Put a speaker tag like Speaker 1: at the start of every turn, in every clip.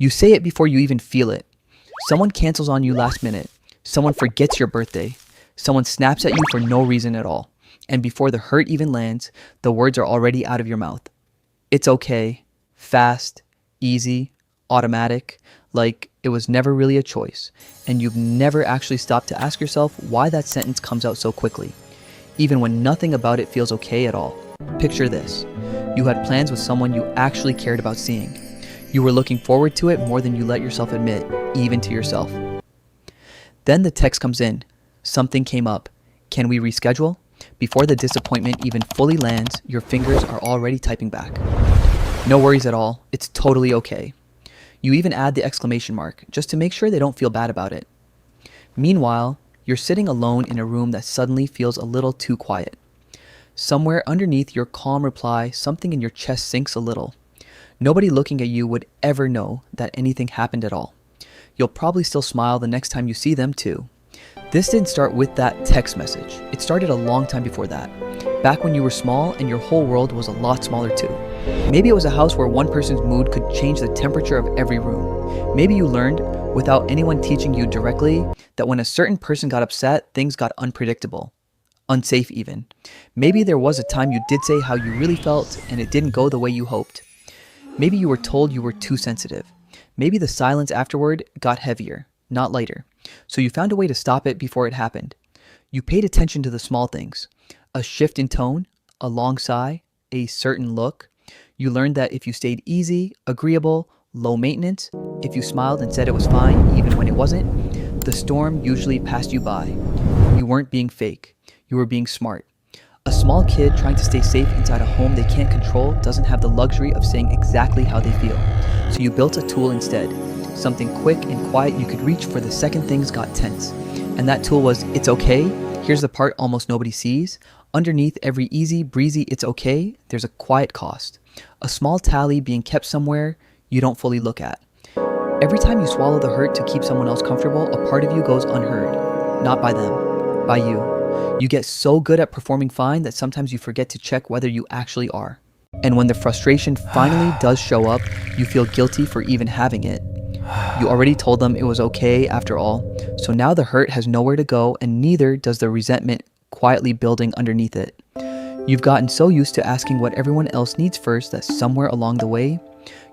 Speaker 1: You say it before you even feel it. Someone cancels on you last minute. Someone forgets your birthday. Someone snaps at you for no reason at all. And before the hurt even lands, the words are already out of your mouth. It's okay, fast, easy, automatic, like it was never really a choice. And you've never actually stopped to ask yourself why that sentence comes out so quickly, even when nothing about it feels okay at all. Picture this. You had plans with someone you actually cared about seeing. You were looking forward to it more than you let yourself admit, even to yourself. Then the text comes in. Something came up. Can we reschedule? Before the disappointment even fully lands, your fingers are already typing back. No worries at all. It's totally okay. You even add the exclamation mark, just to make sure they don't feel bad about it. Meanwhile, you're sitting alone in a room that suddenly feels a little too quiet. Somewhere underneath your calm reply, something in your chest sinks a little. Nobody looking at you would ever know that anything happened at all. You'll probably still smile the next time you see them too. This didn't start with that text message. It started a long time before that. Back when you were small and your whole world was a lot smaller too. Maybe it was a house where one person's mood could change the temperature of every room. Maybe you learned, without anyone teaching you directly, that when a certain person got upset, things got unpredictable. Unsafe even. Maybe there was a time you did say how you really felt and it didn't go the way you hoped. Maybe you were told you were too sensitive. Maybe the silence afterward got heavier, not lighter. So you found a way to stop it before it happened. You paid attention to the small things. A shift in tone, a long sigh, a certain look. You learned that if you stayed easy, agreeable, low maintenance, if you smiled and said it was fine even when it wasn't, the storm usually passed you by. You weren't being fake. You were being smart. A small kid trying to stay safe inside a home they can't control doesn't have the luxury of saying exactly how they feel. So you built a tool instead. Something quick and quiet you could reach for the second things got tense. And that tool was, it's okay. Here's the part almost nobody sees. Underneath every easy, breezy, it's okay, there's a quiet cost. A small tally being kept somewhere you don't fully look at. Every time you swallow the hurt to keep someone else comfortable, a part of you goes unheard. Not by them, by you. You get so good at performing fine that sometimes you forget to check whether you actually are. And when the frustration finally does show up, you feel guilty for even having it. You already told them it was okay after all, so now the hurt has nowhere to go and neither does the resentment quietly building underneath it. You've gotten so used to asking what everyone else needs first that somewhere along the way,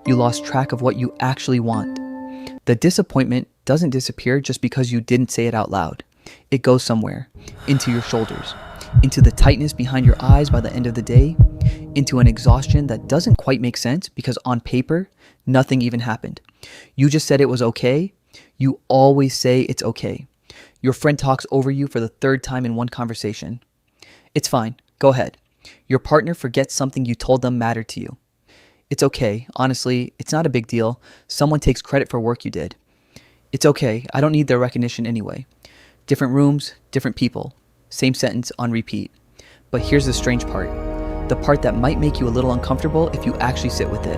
Speaker 1: you lost track of what you actually want. The disappointment doesn't disappear just because you didn't say it out loud. It goes somewhere, into your shoulders, into the tightness behind your eyes by the end of the day, into an exhaustion that doesn't quite make sense because on paper, nothing even happened. You just said it was okay. You always say it's okay. Your friend talks over you for the third time in one conversation. It's fine. Go ahead. Your partner forgets something you told them mattered to you. It's okay. Honestly, it's not a big deal. Someone takes credit for work you did. It's okay. I don't need their recognition anyway. Different rooms, different people. Same sentence on repeat. But here's the strange part. The part that might make you a little uncomfortable if you actually sit with it.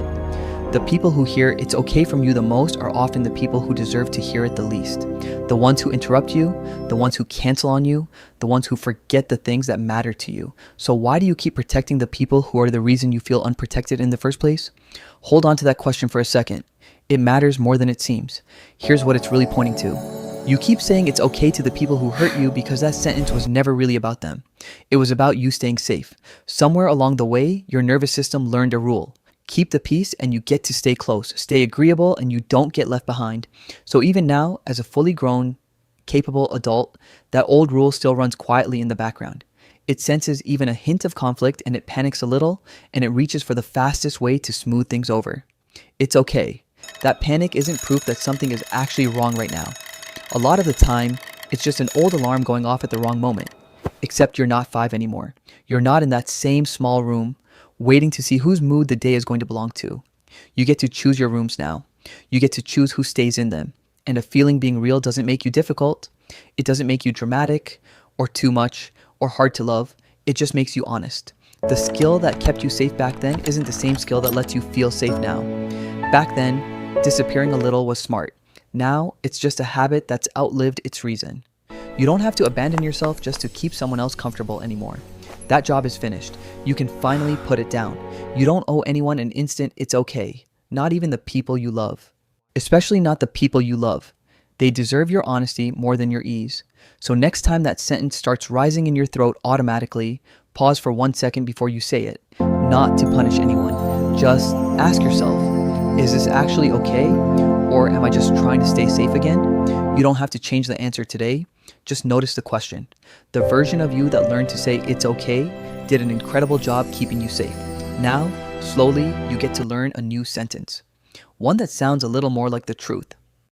Speaker 1: The people who hear it's okay from you the most are often the people who deserve to hear it the least. The ones who interrupt you, the ones who cancel on you, the ones who forget the things that matter to you. So why do you keep protecting the people who are the reason you feel unprotected in the first place? Hold on to that question for a second. It matters more than it seems. Here's what it's really pointing to. You keep saying it's okay to the people who hurt you because that sentence was never really about them. It was about you staying safe. Somewhere along the way, your nervous system learned a rule. Keep the peace and you get to stay close. Stay agreeable and you don't get left behind. So even now, as a fully grown, capable adult, that old rule still runs quietly in the background. It senses even a hint of conflict and it panics a little and it reaches for the fastest way to smooth things over. It's okay. That panic isn't proof that something is actually wrong right now. A lot of the time, it's just an old alarm going off at the wrong moment. Except you're not 5 anymore. You're not in that same small room, waiting to see whose mood the day is going to belong to. You get to choose your rooms now. You get to choose who stays in them. And a feeling being real doesn't make you difficult. It doesn't make you dramatic, or too much, or hard to love. It just makes you honest. The skill that kept you safe back then isn't the same skill that lets you feel safe now. Back then, disappearing a little was smart. Now, it's just a habit that's outlived its reason. You don't have to abandon yourself just to keep someone else comfortable anymore. That job is finished. You can finally put it down. You don't owe anyone an instant it's okay, not even the people you love. especially not the people you love. They deserve your honesty more than your ease. So next time that sentence starts rising in your throat automatically, pause for 1 second before you say it. Not to punish anyone. Just ask yourself, is this actually okay? Or am I just trying to stay safe again? You don't have to change the answer today. Just notice the question. The version of you that learned to say it's okay did an incredible job keeping you safe. Now, slowly, you get to learn a new sentence. One that sounds a little more like the truth.